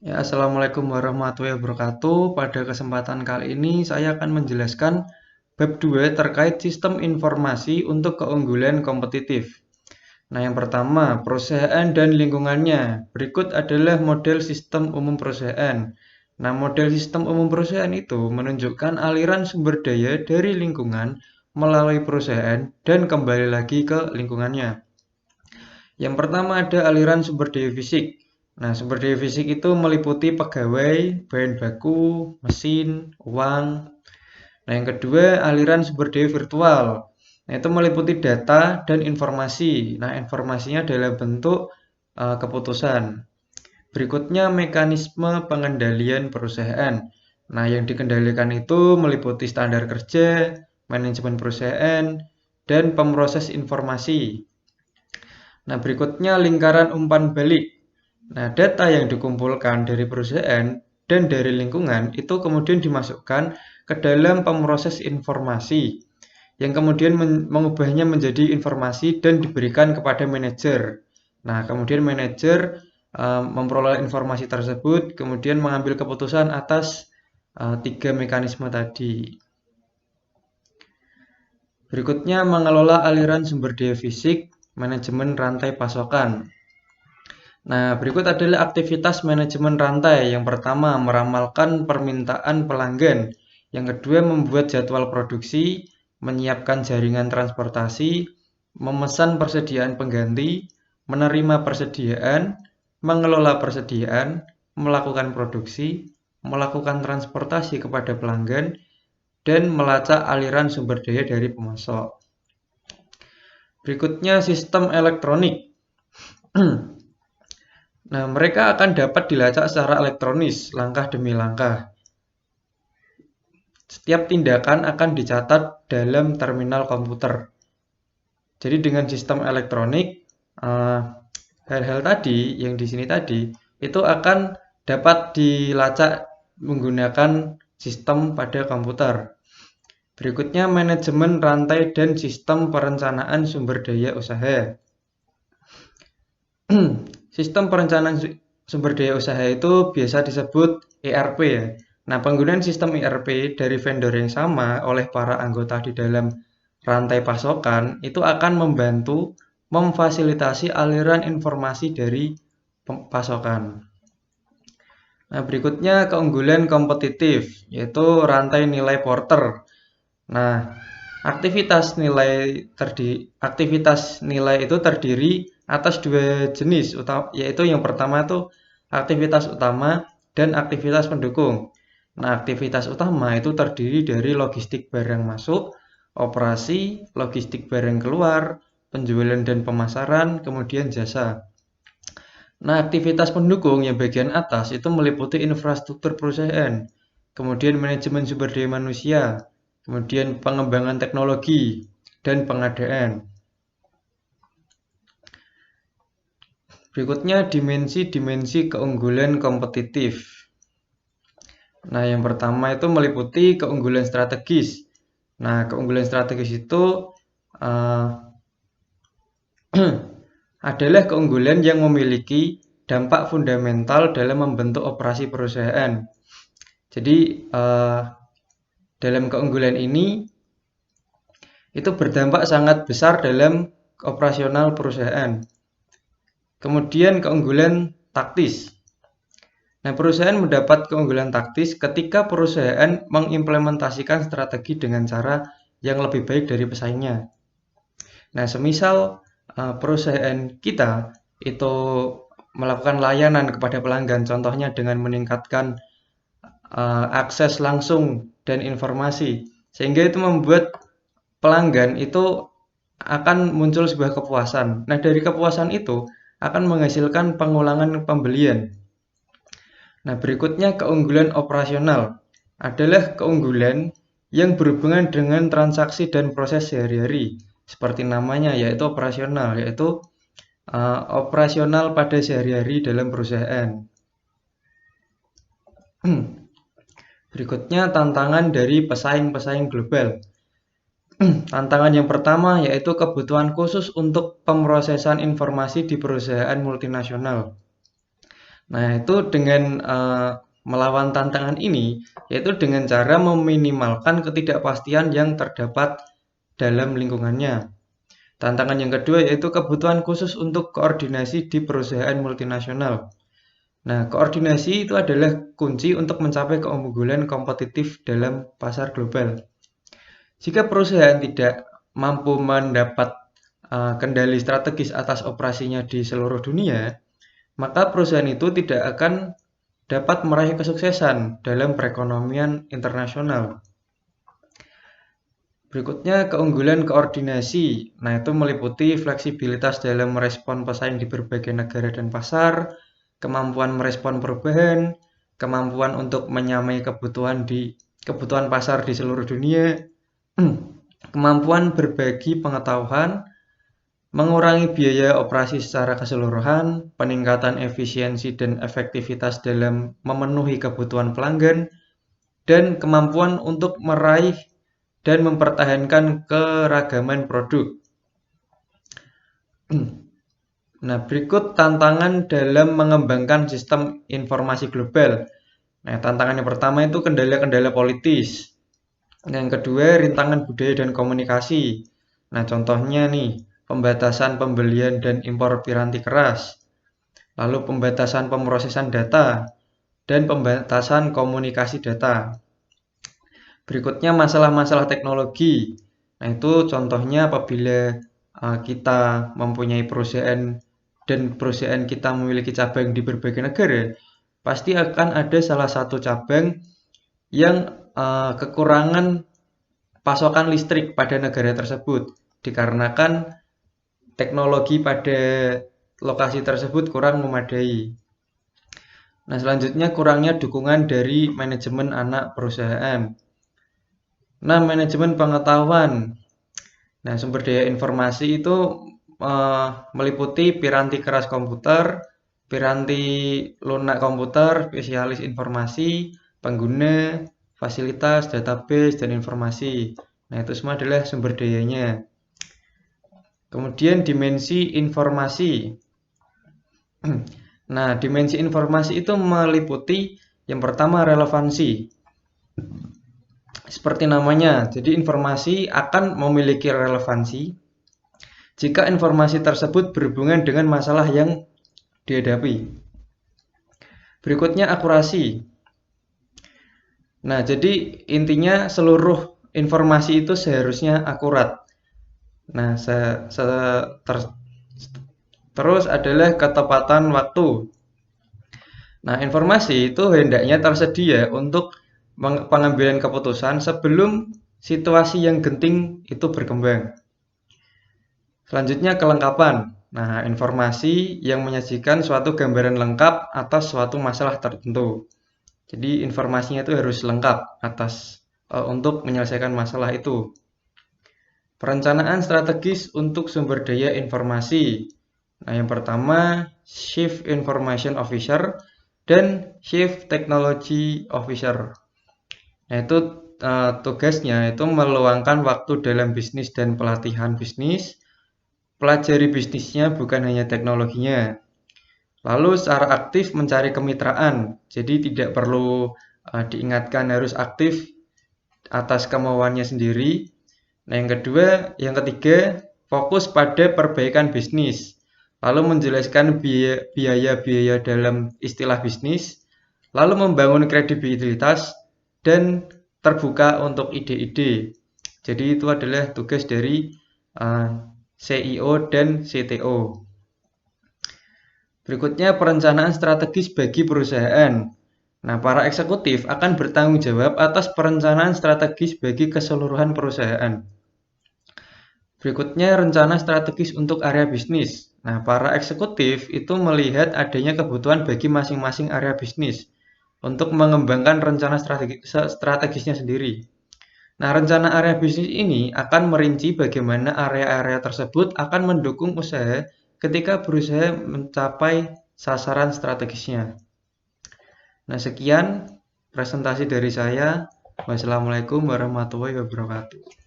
Ya, Assalamualaikum warahmatullahi wabarakatuh. Pada kesempatan kali ini saya akan menjelaskan bab 2 terkait sistem informasi untuk keunggulan kompetitif. Nah, yang pertama, perusahaan dan lingkungannya. Berikut adalah model sistem umum perusahaan. Nah, model sistem umum perusahaan itu menunjukkan aliran sumber daya dari lingkungan melalui perusahaan dan kembali lagi ke lingkungannya. Yang pertama ada aliran sumber daya fisik. Nah, sumber daya fisik itu meliputi pegawai, bahan baku, mesin, uang. Nah, yang kedua aliran sumber daya virtual. Nah, itu meliputi data dan informasi. Nah, informasinya dalam bentuk keputusan. Berikutnya mekanisme pengendalian perusahaan. Nah, yang dikendalikan itu meliputi standar kerja, manajemen perusahaan, dan pemroses informasi. Nah, berikutnya lingkaran umpan balik. Nah, data yang dikumpulkan dari perusahaan dan dari lingkungan itu kemudian dimasukkan ke dalam pemroses informasi yang kemudian mengubahnya menjadi informasi dan diberikan kepada manajer. Nah, kemudian manajer memperoleh informasi tersebut, kemudian mengambil keputusan atas tiga mekanisme tadi. Berikutnya mengelola aliran sumber daya fisik, manajemen rantai pasokan. Nah, berikut adalah aktivitas manajemen rantai. Yang pertama, meramalkan permintaan pelanggan. Yang kedua, membuat jadwal produksi, menyiapkan jaringan transportasi, memesan persediaan pengganti, menerima persediaan, mengelola persediaan, melakukan produksi, melakukan transportasi kepada pelanggan, dan melacak aliran sumber daya dari pemasok. Berikutnya, sistem elektronik. Nah, mereka akan dapat dilacak secara elektronis, langkah demi langkah. Setiap tindakan akan dicatat dalam terminal komputer. Jadi dengan sistem elektronik, hal-hal tadi yang di sini tadi itu akan dapat dilacak menggunakan sistem pada komputer. Berikutnya manajemen rantai dan sistem perencanaan sumber daya usaha. Sistem perencanaan sumber daya usaha itu biasa disebut ERP ya. Nah, penggunaan sistem ERP dari vendor yang sama oleh para anggota di dalam rantai pasokan itu akan membantu memfasilitasi aliran informasi dari pasokan. Nah, berikutnya keunggulan kompetitif, yaitu rantai nilai Porter. Nah, aktivitas nilai itu terdiri atas dua jenis, yaitu yang pertama itu aktivitas utama dan aktivitas pendukung. Nah, aktivitas utama itu terdiri dari logistik barang masuk, operasi, logistik barang keluar, penjualan dan pemasaran, kemudian jasa. Nah, aktivitas pendukung yang bagian atas itu meliputi infrastruktur perusahaan, kemudian manajemen sumber daya manusia, kemudian pengembangan teknologi, dan pengadaan. Berikutnya dimensi-dimensi keunggulan kompetitif. Nah, yang pertama itu meliputi keunggulan strategis. Nah, keunggulan strategis itu uh, adalah keunggulan yang memiliki dampak fundamental dalam membentuk operasi perusahaan. Jadi, dalam keunggulan ini itu berdampak sangat besar dalam operasional perusahaan. Kemudian keunggulan taktis. Nah, perusahaan mendapat keunggulan taktis ketika perusahaan mengimplementasikan strategi dengan cara yang lebih baik dari pesaingnya. Nah, semisal perusahaan kita itu melakukan layanan kepada pelanggan, contohnya dengan meningkatkan akses langsung dan informasi, sehingga itu membuat pelanggan itu akan muncul sebuah kepuasan. Nah, dari kepuasan itu akan menghasilkan pengulangan pembelian. Nah, berikutnya keunggulan operasional adalah keunggulan yang berhubungan dengan transaksi dan proses sehari-hari. Seperti namanya, yaitu operasional, yaitu operasional pada sehari-hari dalam perusahaan. Berikutnya tantangan dari pesaing-pesaing global. Tantangan yang pertama yaitu kebutuhan khusus untuk pemrosesan informasi di perusahaan multinasional. Nah, itu dengan melawan tantangan ini, yaitu dengan cara meminimalkan ketidakpastian yang terdapat dalam lingkungannya. Tantangan yang kedua yaitu kebutuhan khusus untuk koordinasi di perusahaan multinasional. Nah, koordinasi itu adalah kunci untuk mencapai keunggulan kompetitif dalam pasar global. Jika perusahaan tidak mampu mendapat kendali strategis atas operasinya di seluruh dunia, maka perusahaan itu tidak akan dapat meraih kesuksesan dalam perekonomian internasional. Berikutnya, keunggulan koordinasi. Nah, itu meliputi fleksibilitas dalam merespon pesaing di berbagai negara dan pasar, kemampuan merespon perubahan, kemampuan untuk menyamai kebutuhan pasar di seluruh dunia, kemampuan berbagi pengetahuan, mengurangi biaya operasi secara keseluruhan, peningkatan efisiensi dan efektivitas dalam memenuhi kebutuhan pelanggan, dan kemampuan untuk meraih dan mempertahankan keragaman produk. Nah, berikut tantangan dalam mengembangkan sistem informasi global. Nah, tantangan yang pertama itu kendala-kendala politis. Yang kedua, rintangan budaya dan komunikasi. Nah, contohnya nih, pembatasan pembelian dan impor piranti keras, lalu pembatasan pemrosesan data, dan pembatasan komunikasi data. Berikutnya masalah-masalah teknologi. Nah, itu contohnya apabila kita mempunyai perusahaan dan perusahaan kita memiliki cabang di berbagai negara, pasti akan ada salah satu cabang yang kekurangan pasokan listrik pada negara tersebut dikarenakan teknologi pada lokasi tersebut kurang memadai. Nah, selanjutnya kurangnya dukungan dari manajemen anak perusahaan. Nah, manajemen pengetahuan. Nah, sumber daya informasi itu meliputi piranti keras komputer, piranti lunak komputer, spesialis informasi, pengguna, fasilitas, database, dan informasi. Nah, itu semua adalah sumber dayanya. Kemudian dimensi informasi. Nah, dimensi informasi itu meliputi yang pertama relevansi. Seperti namanya, jadi informasi akan memiliki relevansi jika informasi tersebut berhubungan dengan masalah yang dihadapi. Berikutnya akurasi. Nah, jadi intinya seluruh informasi itu seharusnya akurat. Nah, terus adalah ketepatan waktu. Nah, informasi itu hendaknya tersedia untuk pengambilan keputusan sebelum situasi yang genting itu berkembang. Selanjutnya kelengkapan. Nah, informasi yang menyajikan suatu gambaran lengkap atas suatu masalah tertentu. Jadi informasinya itu harus lengkap untuk menyelesaikan masalah itu. Perencanaan strategis untuk sumber daya informasi. Nah, yang pertama Chief Information Officer dan Chief Technology Officer. Nah, itu tugasnya itu meluangkan waktu dalam bisnis dan pelatihan bisnis, pelajari bisnisnya bukan hanya teknologinya. Lalu secara aktif mencari kemitraan, jadi tidak perlu diingatkan harus aktif atas kemauannya sendiri. Nah, yang ketiga, fokus pada perbaikan bisnis. Lalu menjelaskan biaya-biaya dalam istilah bisnis, lalu membangun kredibilitas dan terbuka untuk ide-ide. Jadi itu adalah tugas dari CEO dan CTO. Berikutnya perencanaan strategis bagi perusahaan. Nah, para eksekutif akan bertanggung jawab atas perencanaan strategis bagi keseluruhan perusahaan. Berikutnya rencana strategis untuk area bisnis. Nah, para eksekutif itu melihat adanya kebutuhan bagi masing-masing area bisnis untuk mengembangkan rencana strategisnya sendiri. Nah, rencana area bisnis ini akan merinci bagaimana area-area tersebut akan mendukung usaha ketika berusaha mencapai sasaran strategisnya. Nah, sekian presentasi dari saya. Wassalamualaikum warahmatullahi wabarakatuh.